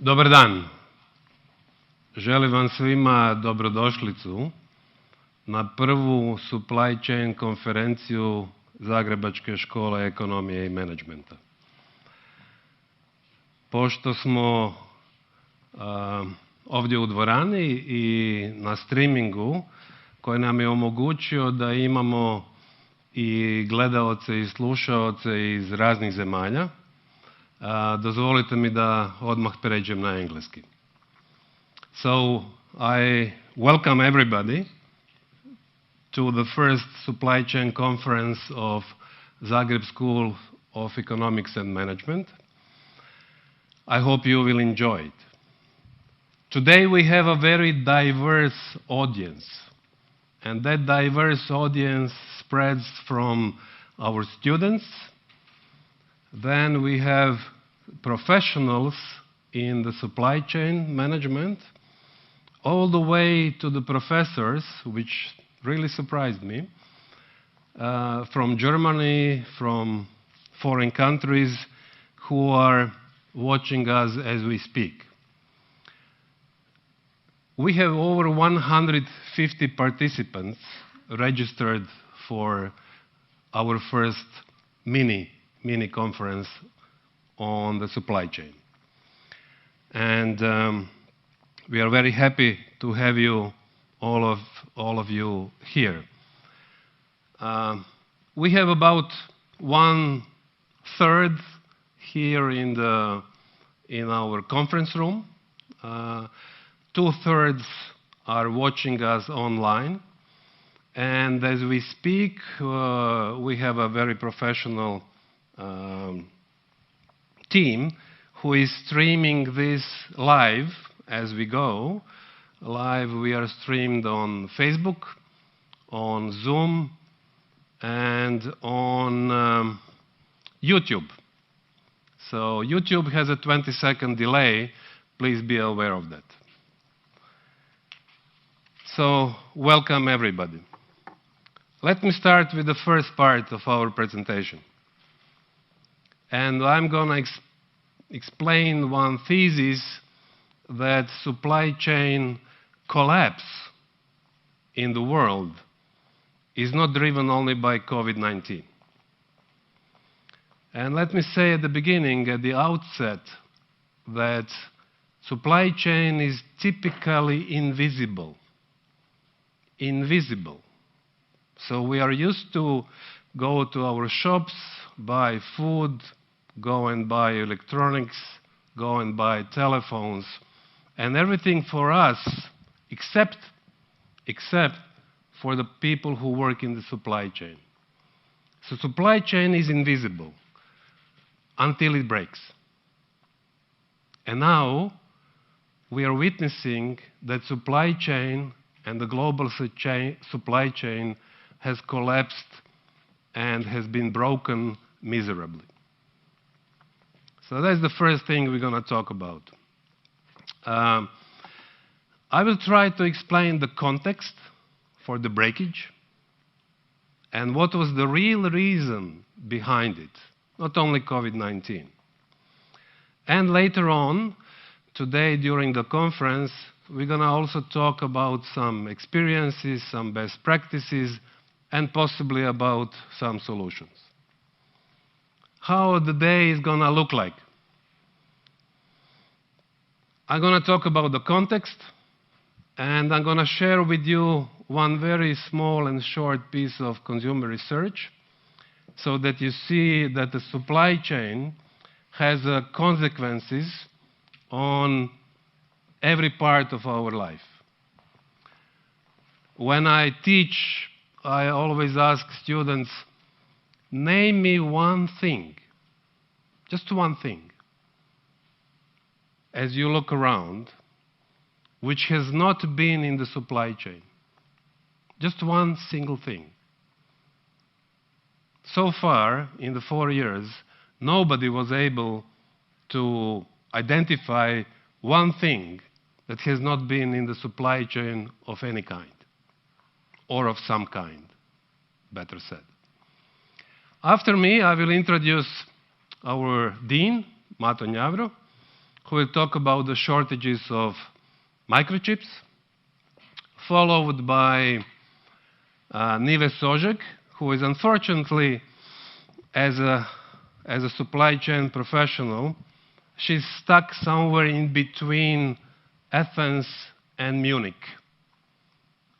Dobar dan. Želim vam svima dobrodošlicu na prvu supply chain konferenciju Zagrebačke škole ekonomije i menadžmenta. Pošto smo ovdje u dvorani i na streamingu koji nam je omogućio da imamo i gledaoce i slušaoce iz raznih zemalja, dozvolite mi da odmah pređem na engleski. So I welcome everybody to the first supply chain conference of Zagreb School of Economics and Management. I hope you will enjoy it. Today we have a very diverse audience, and that diverse audience spreads from our students. Then we have professionals in the supply chain management, all the way to the professors, which really surprised me, from Germany, from foreign countries, who are watching us as we speak. We have over 150 participants registered for our first mini conference on the supply chain. And we are very happy to have you, all of you here. We have about 1/3 here in our conference room. 2/3 are watching us online. And as we speak, we have a very professional team who is streaming this live as we go. Live, we are streamed on Facebook, on Zoom, and on YouTube. So YouTube has a 20-second delay. Please be aware of that. So welcome everybody. Let me start with the first part of our presentation. And I'm going to explain one thesis that supply chain collapse in the world is not driven only by COVID-19. And let me say at the beginning, at the outset, that supply chain is typically invisible. Invisible. So we are used to go to our shops, buy food, go and buy electronics, go and buy telephones, and everything for us, except for the people who work in the supply chain. So supply chain is invisible until it breaks. And now we are witnessing that supply chain and the global supply chain has collapsed and has been broken miserably. So that's the first thing we're going to talk about. I will try to explain the context for the breakage and what was the real reason behind it, not only COVID-19. And later on, today during the conference, we're going to also talk about some experiences, some best practices, and possibly about some solutions. How the day is going to look like. I'm going to talk about the context, and I'm going to share with you one very small and short piece of consumer research so that you see that the supply chain has consequences on every part of our life. When I teach, I always ask students, name me one thing, just one thing, as you look around, which has not been in the supply chain. Just one single thing. So far, in the 4 years, nobody was able to identify one thing that has not been in the supply chain of any kind, or of some kind, better said. After me, I will introduce our dean, Mato Njavro, who will talk about the shortages of microchips, followed by Nives Ozeg, who is unfortunately, as a supply chain professional, she's stuck somewhere in between Athens and Munich.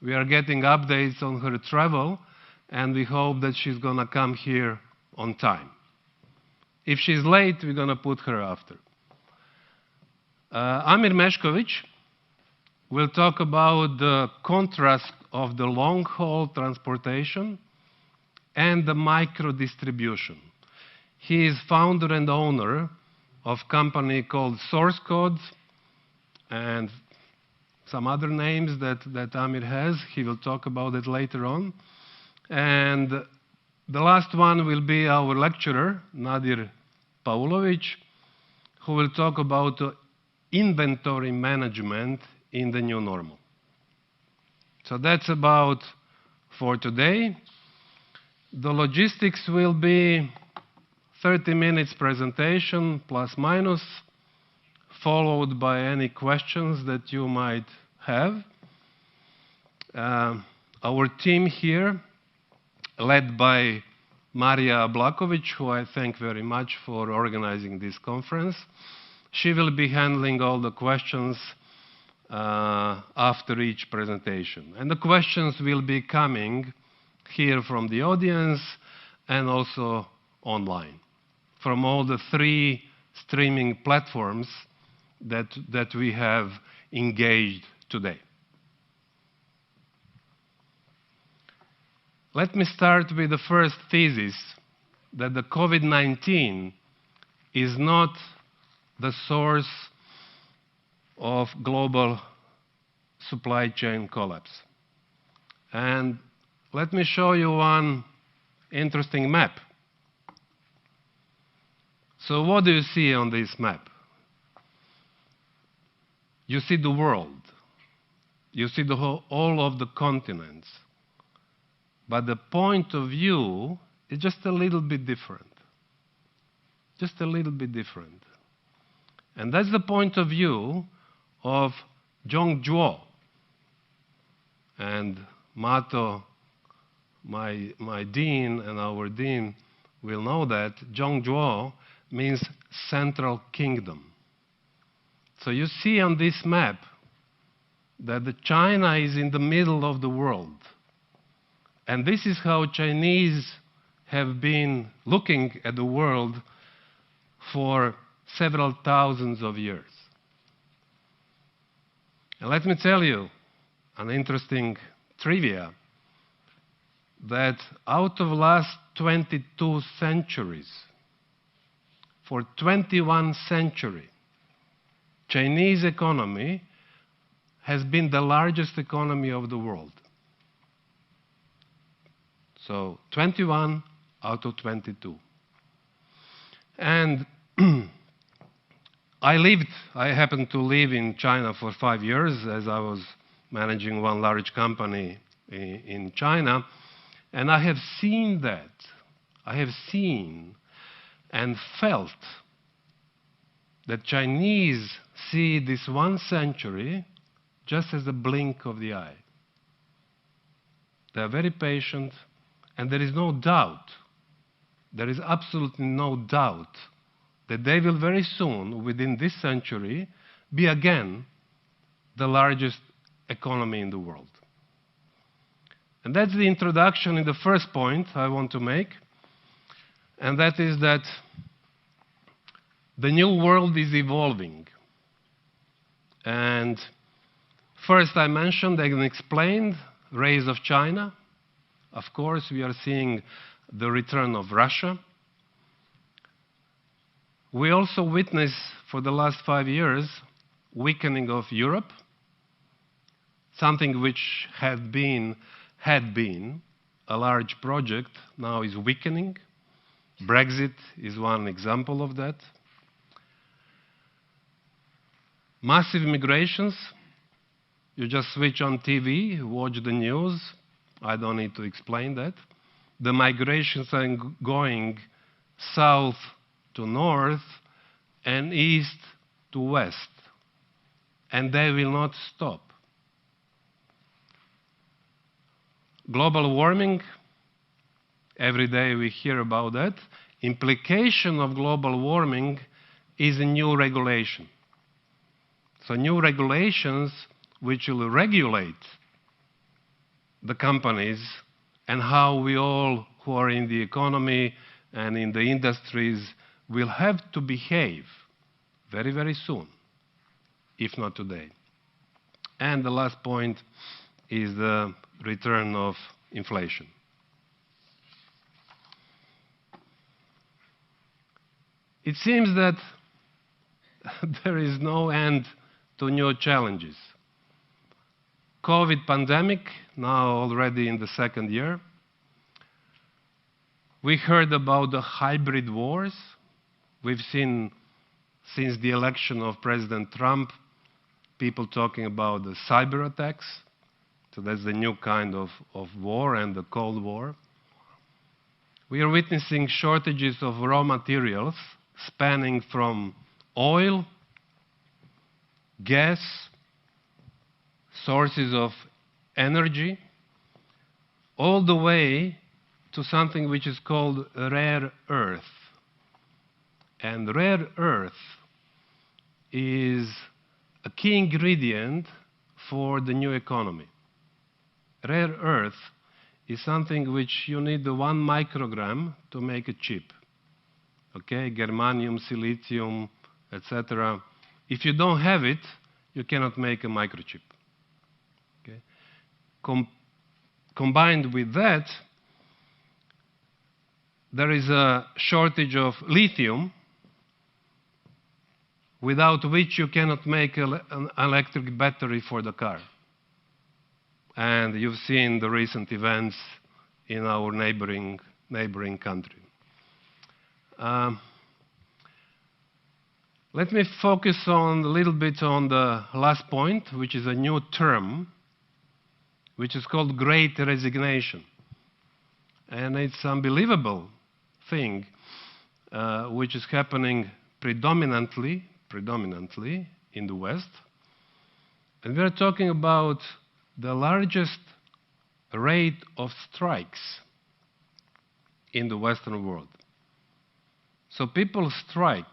We are getting updates on her travel, and we hope that she's going to come here on time. If she's late, we're going to put her after. Amir Meskovic will talk about the contrast of the long-haul transportation and the micro-distribution. He is founder and owner of a company called Sourcecode and some other names that Amir has. He will talk about it later on. And the last one will be our lecturer, Nadir Paulovic, who will talk about inventory management in the new normal. So that's about for today. The logistics will be 30 minutes presentation, plus minus, followed by any questions that you might have. Our team here, led by Marija Blakovic, who I thank very much for organizing this conference. She will be handling all the questions after each presentation. And the questions will be coming here from the audience and also online, from all the 3 streaming platforms that we have engaged today. Let me start with the first thesis, that the COVID-19 is not the source of global supply chain collapse. And let me show you one interesting map. So what do you see on this map? You see the world. You see all of the continents. But the point of view is just a little bit different. Just a little bit different. And that's the point of view of Zhongzhuo. And Mato, my dean and our dean will know that Zhongzhuo means Central Kingdom. So you see on this map that China is in the middle of the world. And this is how Chinese have been looking at the world for several thousands of years. And let me tell you an interesting trivia, that out of the last 22 centuries, for 21 centuries, Chinese economy has been the largest economy of the world. So 21 out of 22. And I happened to live in China for 5 years as I was managing one large company in China. And I have seen that. I have seen and felt that Chinese see this 1 century just as a blink of the eye. They are very patient, and there is no doubt, there is absolutely no doubt that they will very soon, within this century, be again the largest economy in the world. And that's the introduction in the first point I want to make, and that is that the new world is evolving. And first I mentioned and explained rise of China. Of course, we are seeing the return of Russia. We also witness for the last 5 years weakening of Europe, something which had been a large project, now is weakening. Brexit is one example of that. Massive migrations. You just switch on TV, watch the news. I don't need to explain that. The migrations are going south to north and east to west, and they will not stop. Global warming, every day we hear about that. Implication of global warming is a new regulation. So new regulations which will regulate the companies and how we all who are in the economy and in the industries will have to behave very, very soon, if not today. And the last point is the return of inflation. It seems that there is no end to new challenges. COVID pandemic, now already in the second year. We heard about the hybrid wars. We've seen since the election of President Trump, people talking about the cyber attacks. So that's the new kind of war and the Cold War. We are witnessing shortages of raw materials spanning from oil, gas, sources of energy, all the way to something which is called rare earth. And rare earth is a key ingredient for the new economy. Rare earth is something which you need 1 microgram to make a chip. Okay, germanium, silicium, etc. If you don't have it, you cannot make a microchip. Okay? Combined with that, there is a shortage of lithium, without which you cannot make an electric battery for the car. And you've seen the recent events in our neighboring country. Let me focus on a little bit on the last point, which is a new term, which is called Great Resignation. And it's an unbelievable thing, which is happening predominantly in the West. And we're talking about the largest rate of strikes in the Western world. So people strike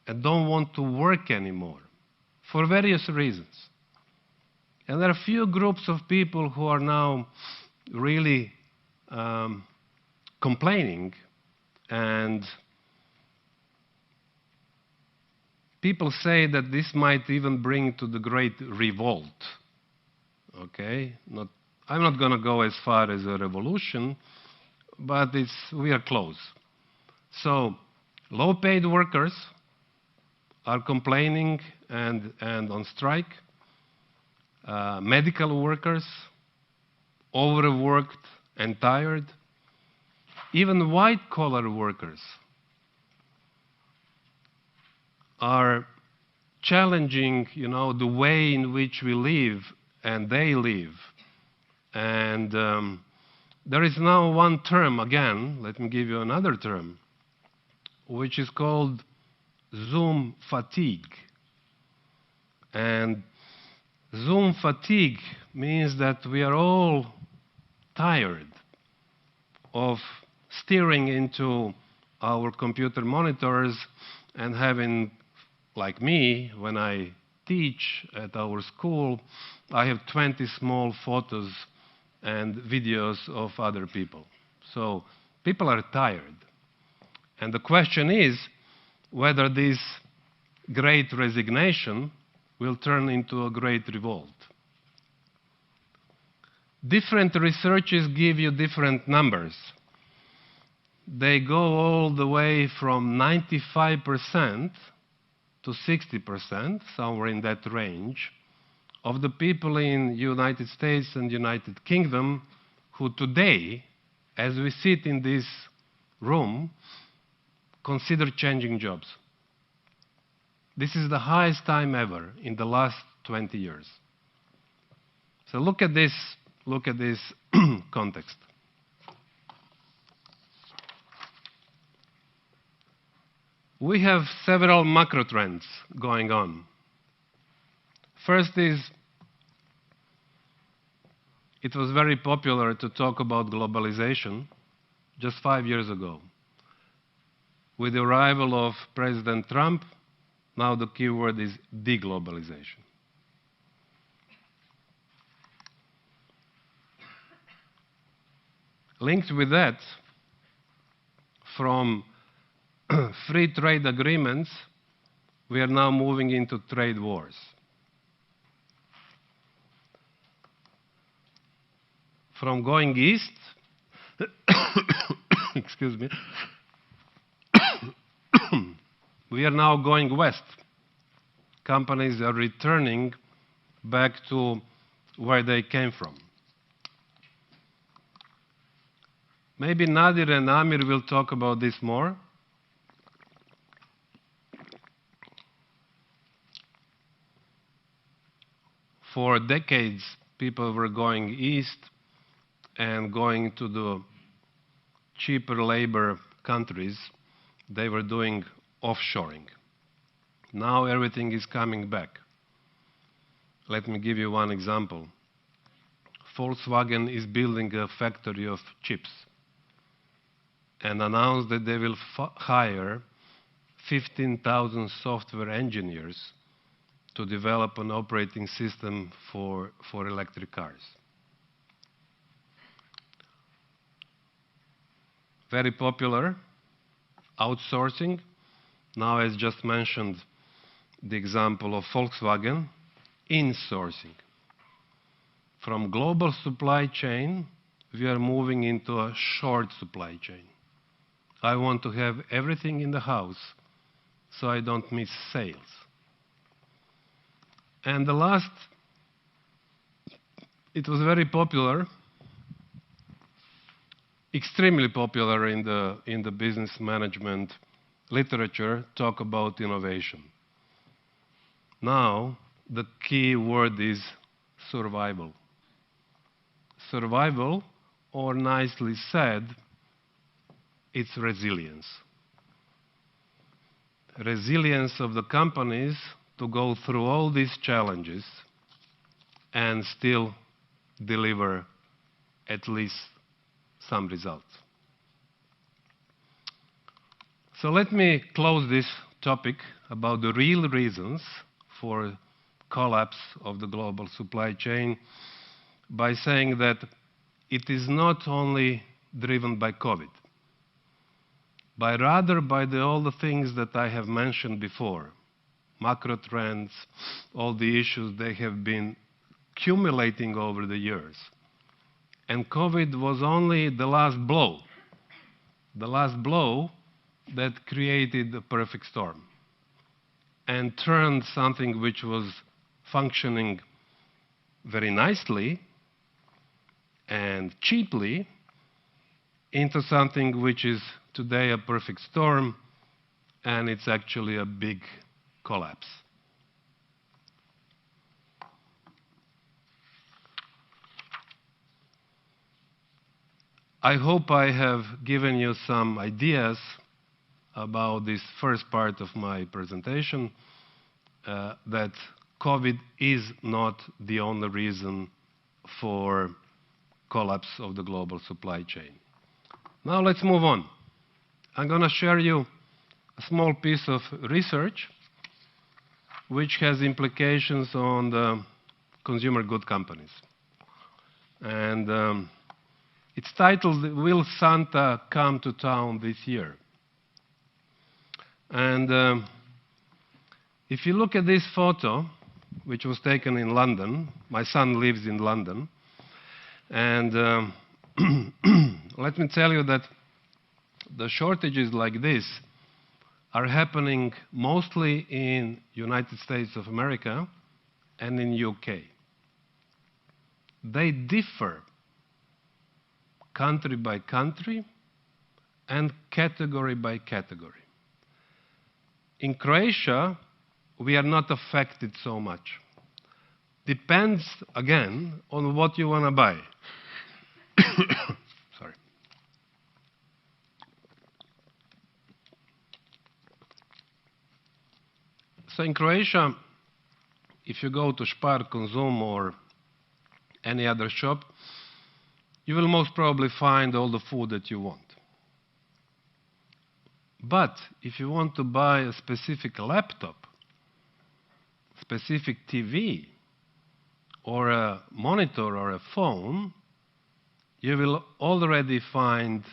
and don't want to work anymore for various reasons. And there are a few groups of people who are now really complaining, and people say that this might even bring to the great revolt. Okay? I'm not going to go as far as a revolution, but we are close. So, low-paid workers are complaining and on strike. Medical workers, overworked and tired. Even white-collar workers are challenging, the way in which we live and they live. And there is now one term, again, let me give you another term, which is called Zoom fatigue. And Zoom fatigue means that we are all tired of staring into our computer monitors and having, like me, when I teach at our school, I have 20 small photos and videos of other people. So people are tired. And the question is whether this great resignation will turn into a great revolt. Different researchers give you different numbers. They go all the way from 95% to 60%, somewhere in that range, of the people in United States and United Kingdom who today, as we sit in this room, consider changing jobs. This is the highest time ever in the last 20 years. So look at this context. We have several macro trends going on. First is, it was very popular to talk about globalization just 5 years ago. With the arrival of President Trump, now the key word is deglobalization. Linked with that, from free trade agreements, we are now moving into trade wars. From going east, excuse me, we are now going west. Companies are returning back to where they came from. Maybe Nadir and Amir will talk about this more. For decades, people were going east and going to the cheaper labor countries. They were doing offshoring. Now everything is coming back. Let me give you one example. Volkswagen is building a factory of chips and announced that they will hire 15,000 software engineers to develop an operating system for electric cars. Very popular, outsourcing. Now, as just mentioned, the example of Volkswagen, insourcing. From global supply chain, we are moving into a short supply chain. I want to have everything in the house so I don't miss sales. And the last, it was very popular, extremely popular in the business management literature, talk about innovation. Now, the key word is survival. Survival, or nicely said, it's resilience. Resilience of the companies to go through all these challenges and still deliver at least some results. So let me close this topic about the real reasons for collapse of the global supply chain by saying that it is not only driven by COVID, but rather by all the things that I have mentioned before. Macro trends, all the issues they have been accumulating over the years. And COVID was only the last blow that created the perfect storm and turned something which was functioning very nicely and cheaply into something which is today a perfect storm, and it's actually a big collapse. I hope I have given you some ideas about this first part of my presentation, that COVID is not the only reason for collapse of the global supply chain. Now let's move on. I'm going to share you a small piece of research which has implications on the consumer good companies. And it's titled, "Will Santa Come to Town This Year?" And if you look at this photo, which was taken in London, my son lives in London, and let me tell you that the shortages like this are happening mostly in United States of America and in UK. They differ country by country and category by category. In Croatia, we are not affected so much. Depends, again, on what you want to buy. Sorry. So in Croatia, if you go to Spar, Konzum, or any other shop, you will most probably find all the food that you want. But if you want to buy a specific laptop, specific TV, or a monitor or a phone, you will already find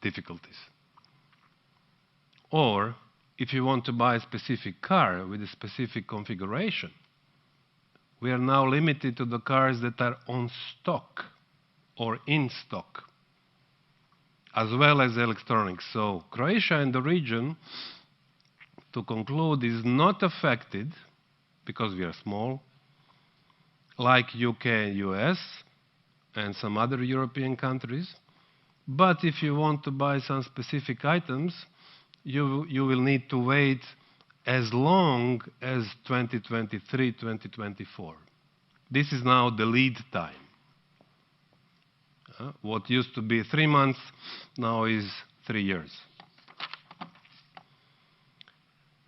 difficulties. Or if you want to buy a specific car with a specific configuration, we are now limited to the cars that are on stock or in stock, as well as electronics. So Croatia and the region, to conclude, is not affected, because we are small, like UK and US and some other European countries. But if you want to buy some specific items, you will need to wait as long as 2023, 2024. This is now the lead time. What used to be 3 months now is 3 years.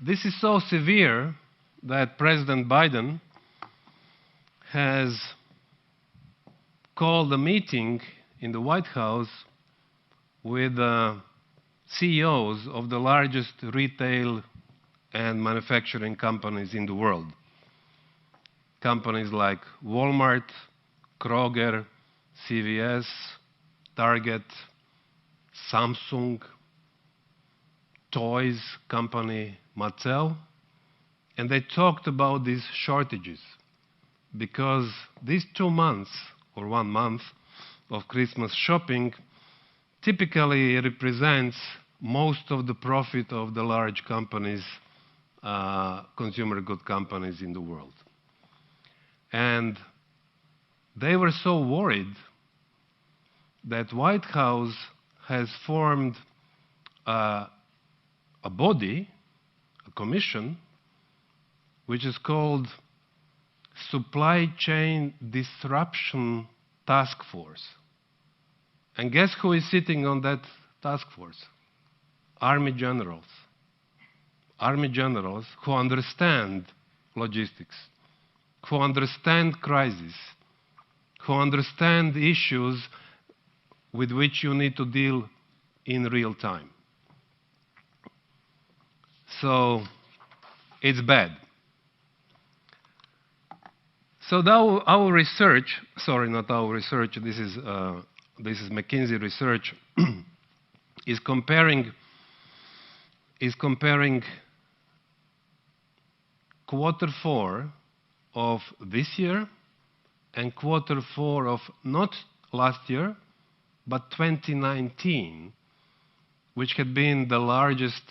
This is so severe that President Biden has called a meeting in the White House with CEOs of the largest retail and manufacturing companies in the world. Companies like Walmart, Kroger, CVS, Target, Samsung, toys company Mattel, and they talked about these shortages because these 2 months or 1 month of Christmas shopping typically represents most of the profit of the large companies, consumer good companies in the world. And they were so worried that White House has formed a body, a commission, which is called Supply Chain Disruption Task Force. And guess who is sitting on that task force? Army generals. Army generals who understand logistics, who understand crises, who understand issues with which you need to deal in real time. So it's bad. So now our research, sorry, not our research, this is McKinsey research, is comparing Q4 of this year and Q4 of not last year, but 2019, which had been the largest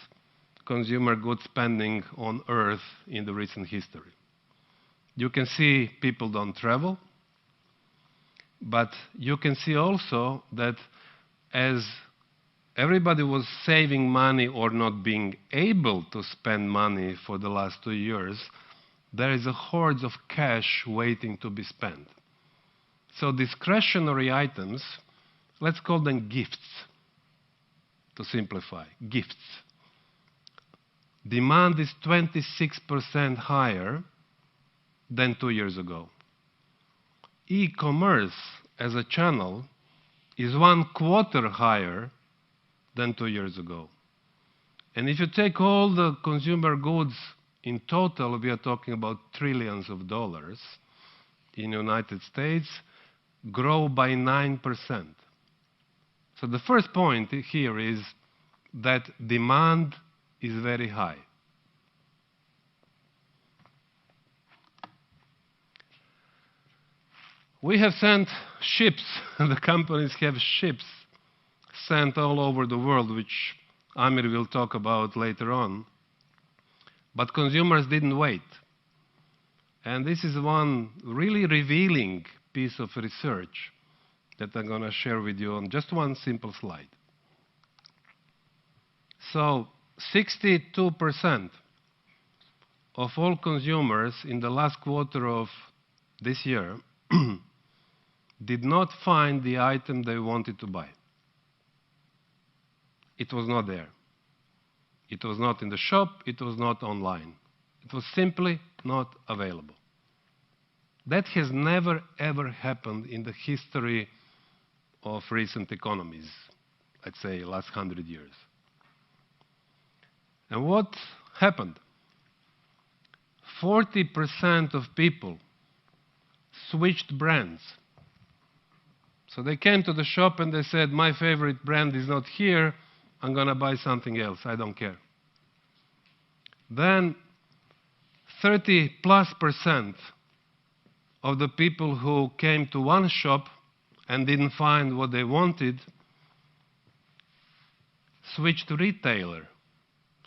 consumer goods spending on earth in the recent history. You can see people don't travel, but you can see also that as everybody was saving money or not being able to spend money for the last 2 years, there is a horde of cash waiting to be spent. So discretionary items, let's call them gifts, to simplify, gifts. Demand is 26% higher than 2 years ago. E-commerce as a channel is 1/4 higher than 2 years ago. And if you take all the consumer goods in total, we are talking about trillions of dollars in the United States, grow by 9%. So the first point here is that demand is very high. We have sent ships, the companies have ships sent all over the world, which Amir will talk about later on. But consumers didn't wait. And this is one really revealing piece of research that I'm going to share with you on just one simple slide. So 62% of all consumers in the last quarter of this year did not find the item they wanted to buy. It was not there. It was not in the shop. It was not online. It was simply not available. That has never, ever happened in the history of recent economies, let's say last 100 years. And what happened? 40% of people switched brands. So they came to the shop and they said, my favorite brand is not here, I'm going to buy something else, I don't care. Then 30+% of the people who came to one shop and didn't find what they wanted switched to retailer.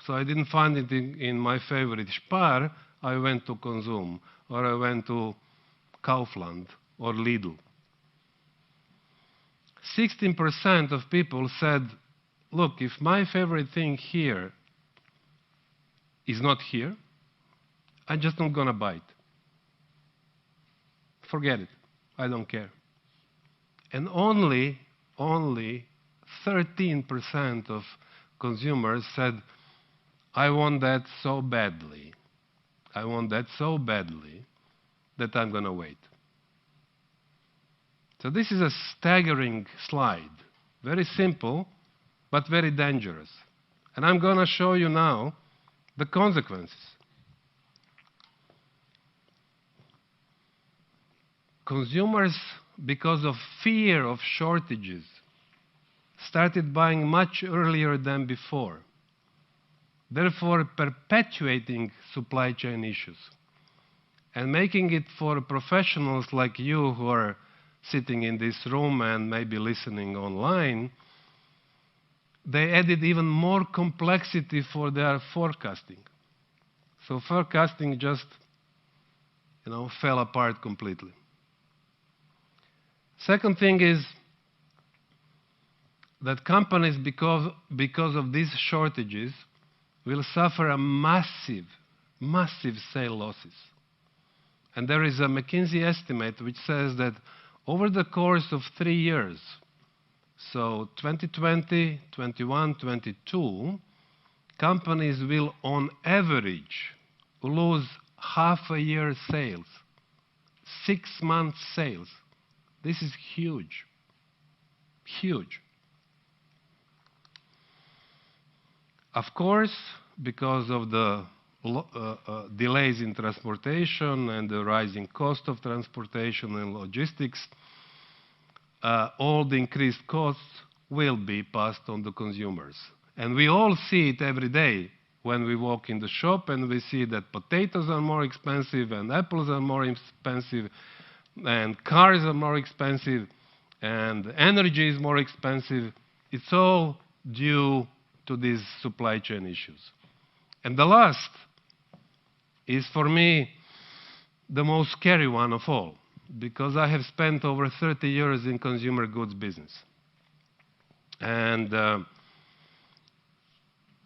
So I didn't find it in my favorite Spar, I went to Consum, or I went to Kaufland or Lidl. 16% of people said, look, if my favorite thing here is not here, I'm just not going to buy it. Forget it. I don't care. And only 13% of consumers said, I want that so badly. I want that so badly that I'm going to wait. So this is a staggering slide. Very simple, but very dangerous. And I'm going to show you now the consequences. Consumers, because of fear of shortages, started buying much earlier than before, therefore perpetuating supply chain issues and making it for professionals like you who are sitting in this room and maybe listening online. They added even more complexity for their forecasting. So forecasting just, fell apart completely. Second thing is that companies, because of these shortages, will suffer a massive sale losses. And there is a McKinsey estimate which says that over the course of 3 years, so 2020, 21, 22, companies will on average lose half a year's sales, 6 months sales. This is huge, huge. Of course, because of the delays in transportation and the rising cost of transportation and logistics, all the increased costs will be passed on to consumers. And we all see it every day when we walk in the shop and we see that potatoes are more expensive and apples are more expensive and cars are more expensive and energy is more expensive. It's all due to these supply chain issues. And the last is, for me, the most scary one of all, because I have spent over 30 years in consumer goods business. And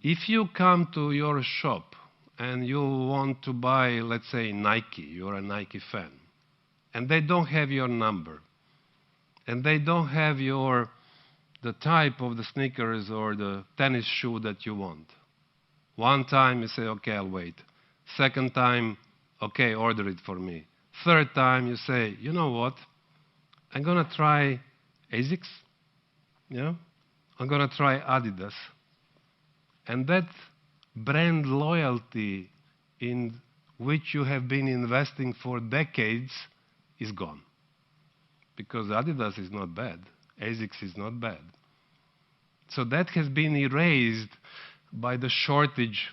if you come to your shop and you want to buy, let's say, Nike, you're a Nike fan, and they don't have your number, and they don't have the type of the sneakers or the tennis shoe that you want. One time you say, okay, I'll wait. Second time, okay, order it for me. Third time you say, you know what? I'm going to try ASICS. I'm going to try Adidas. And that brand loyalty in which you have been investing for decades is gone. Because Adidas is not bad. ASICS is not bad. So that has been erased by the shortage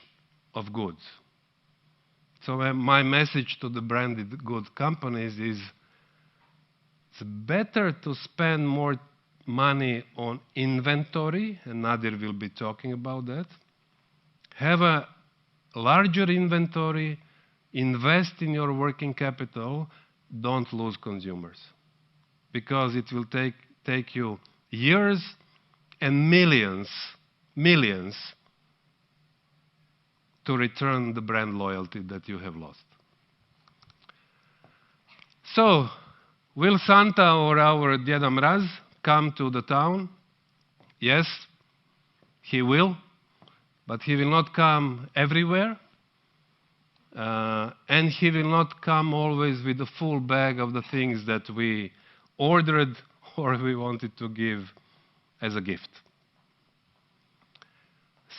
of goods. So my message to the branded goods companies is it's better to spend more money on inventory, and Nadir will be talking about that. Have a larger inventory, invest in your working capital, don't lose consumers. Because it will take you years and millions to return the brand loyalty that you have lost. So, will Santa or our Deda Mraz come to the town? Yes, he will, but he will not come everywhere. and he will not come always with the full bag of the things that we ordered or we wanted to give as a gift.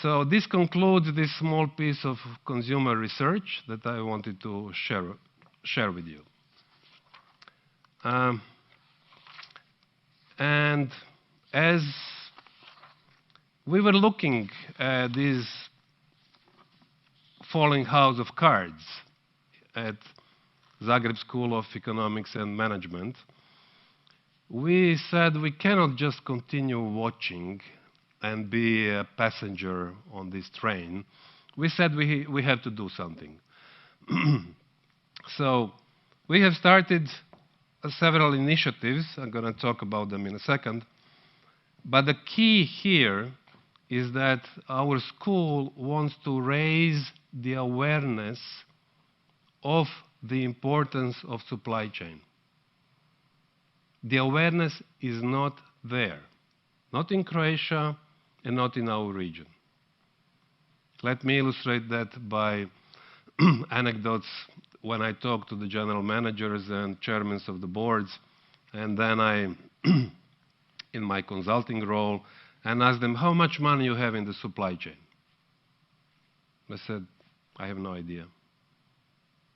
So this concludes this small piece of consumer research that I wanted to share with you. And as we were looking at this falling house of cards at Zagreb School of Economics and Management, we said we cannot just continue watching and be a passenger on this train. We said we have to do something. So we have started several initiatives. I'm going to talk about them in a second. But the key here is that our school wants to raise the awareness of the importance of supply chain. The awareness is not there, not in Croatia and not in our region. Let me illustrate that by anecdotes when I talk to the general managers and chairmen of the boards, and then I, in my consulting role, and ask them, how much money you have in the supply chain? I said, I have no idea.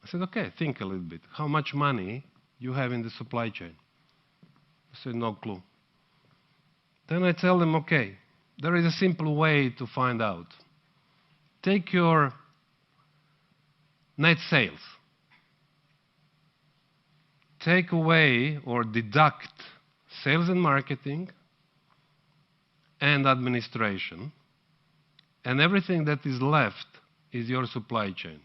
I said, okay, think a little bit. How much money you have in the supply chain? I said, no clue. Then I tell them, okay, there is a simple way to find out. Take your net sales. Take away or deduct sales and marketing and administration, and everything that is left is your supply chain.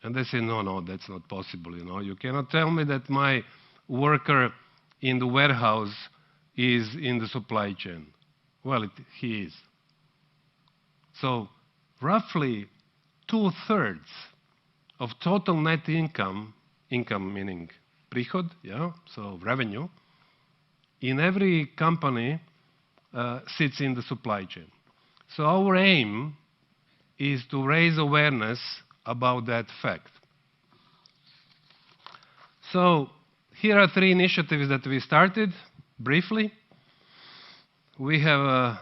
And they say, no, that's not possible, you know. You cannot tell me that my worker in the warehouse is in the supply chain. Well, he is. So roughly 2/3 of total net income meaning prihod, yeah, so revenue, in every company sits in the supply chain. So our aim is to raise awareness about that fact. So here are 3 initiatives that we started briefly. We have a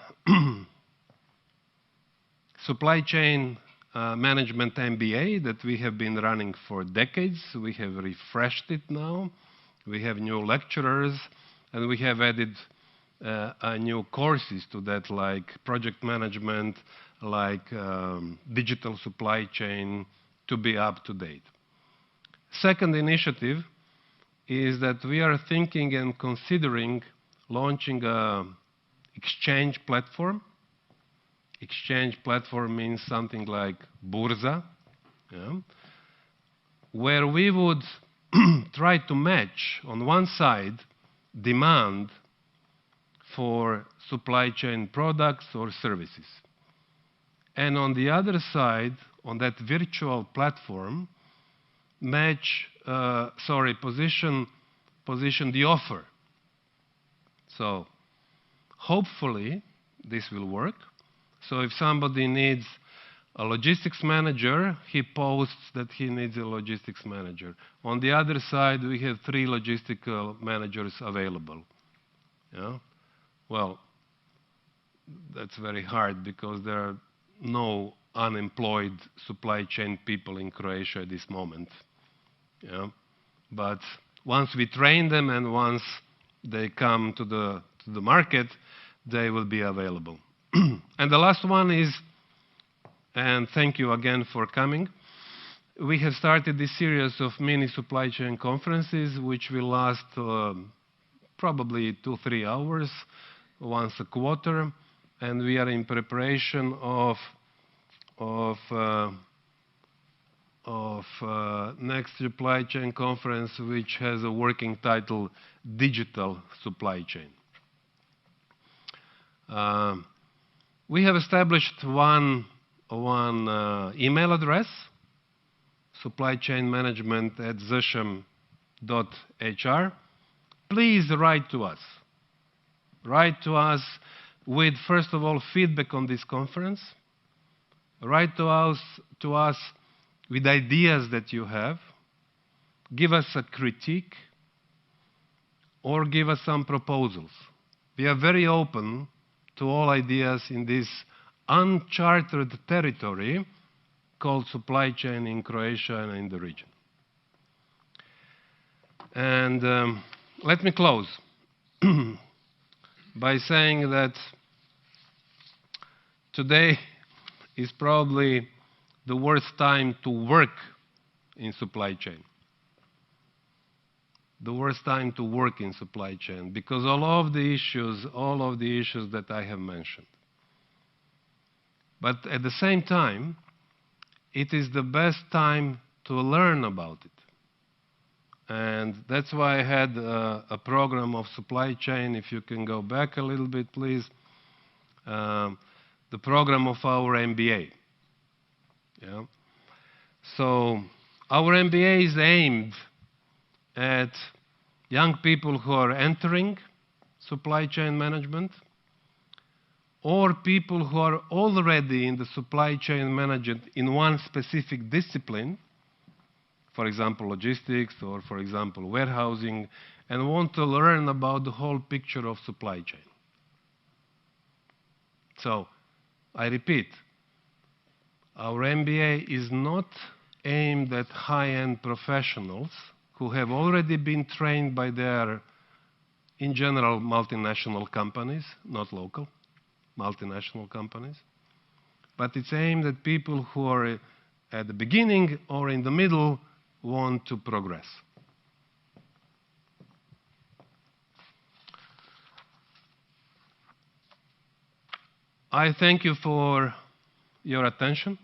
supply chain management MBA that we have been running for decades. We have refreshed it now. We have new lecturers, and we have added new courses to that, like project management, like digital supply chain, to be up to date. Second initiative is that we are thinking and considering launching an exchange platform. Exchange platform means something like Burza, yeah, where we would try to match, on one side, demand for supply chain products or services. And on the other side, on that virtual platform, position the offer. So hopefully this will work. So if somebody needs a logistics manager, he posts that he needs a logistics manager. On the other side, we have 3 logistical managers available. Yeah? Well, that's very hard because there are no unemployed supply chain people in Croatia at this moment. Yeah? But once we train them and once they come to the market, they will be available. And the last one is, and thank you again for coming, we have started this series of mini supply chain conferences which will last probably 2-3 hours once a quarter, and we are in preparation of next supply chain conference, which has a working title, Digital Supply Chain. We have established one email address, supplychainmanagement@zsem.hr. Please write to us. Write to us with, first of all, feedback on this conference. Write to us with ideas that you have, give us a critique, or give us some proposals. We are very open to all ideas in this uncharted territory called supply chain in Croatia and in the region. And let me close by saying that today is probably the worst time to work in supply chain. The worst time to work in supply chain, because all of the issues that I have mentioned. But at the same time, it is the best time to learn about it. And that's why I had a program of supply chain. If you can go back a little bit, please. The program of our MBA. Yeah. So our MBA is aimed at young people who are entering supply chain management, or people who are already in the supply chain management in one specific discipline, for example, logistics, or for example, warehousing, and want to learn about the whole picture of supply chain. So, I repeat, our MBA is not aimed at high-end professionals who have already been trained by their, in general, multinational companies, not local, multinational companies. But it's aimed at people who are at the beginning or in the middle want to progress. I thank you for your attention,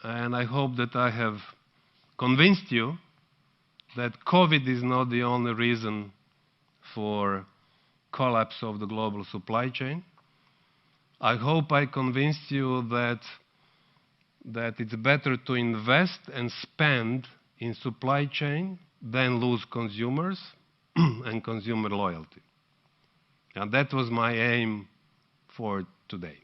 and I hope that I have convinced you that COVID is not the only reason for collapse of the global supply chain. I hope I convinced you that it's better to invest and spend in supply chain than lose consumers and consumer loyalty. And that was my aim for today.